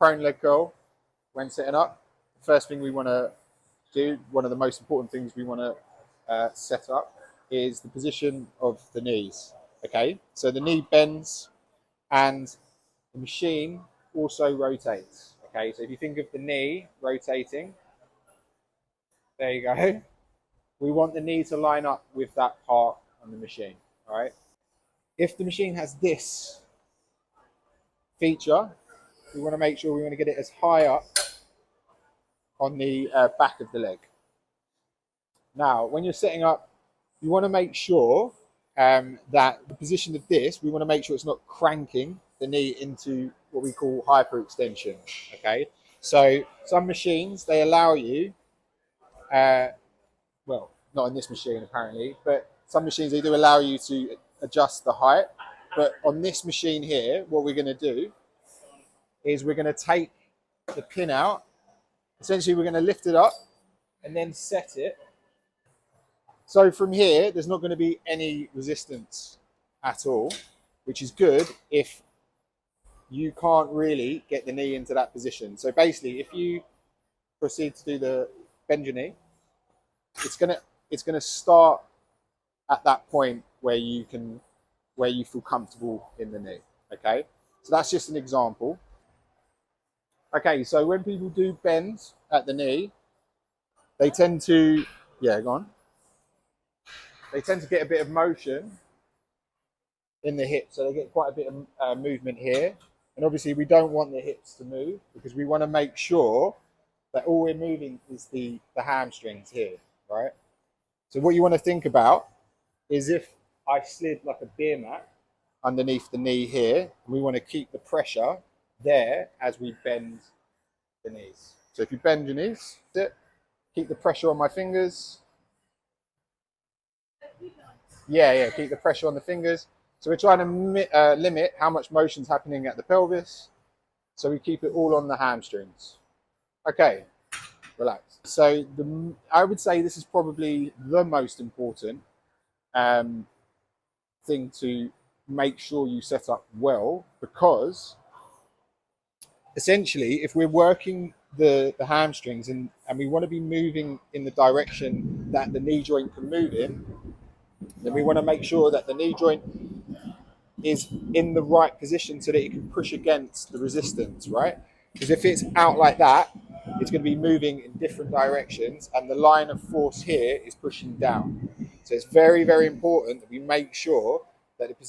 prone leg curl when sitting up. The first thing we want to do, one of the most important things we want to set up, is the position of the knees. Okay, so the knee bends and the machine also rotates. Okay, so if you think of the knee rotating, there you go. We want the knee to line up with that part on the machine. All right. If the machine has this feature, we want to make sure we want to get it as high up on the back of the leg. Now, when you're setting up, you want to make sure that the position of this, we want to make sure it's not cranking the knee into what we call hyperextension. Okay, so some machines, they allow you, well, not in this machine apparently, but some machines, they do allow you to adjust the height. But on this machine here, what we're going to do is we're going to take the pin out. Essentially, we're going to lift it up and then set it. So from here, there's not going to be any resistance at all, which is good if you can't really get the knee into that position. So basically, if you proceed to do the bend your knee, it's gonna start at that point where you feel comfortable in the knee. Okay, so that's just an example. Okay, so when people do bend at the knee, they tend to, yeah, go on. They tend to get a bit of motion in the hips, so they get quite a bit of movement here. And obviously we don't want the hips to move because we want to make sure that all we're moving is the hamstrings here, right? So what you want to think about is if I slid like a beer mat underneath the knee here, and we want to keep the pressure there as we bend the knees. So if you bend your knees, sit, keep the pressure on my fingers. Yeah, keep the pressure on the fingers. So we're trying to limit how much motion's happening at the pelvis. So we keep it all on the hamstrings. Okay, relax. So I would say this is probably the most important thing to make sure you set up well, because essentially if we're working the hamstrings and we want to be moving in the direction that the knee joint can move in, then we want to make sure that the knee joint is in the right position so that it can push against the resistance, right? Because if it's out like that, it's going to be moving in different directions and the line of force here is pushing down. So it's very, very important that we make sure that the position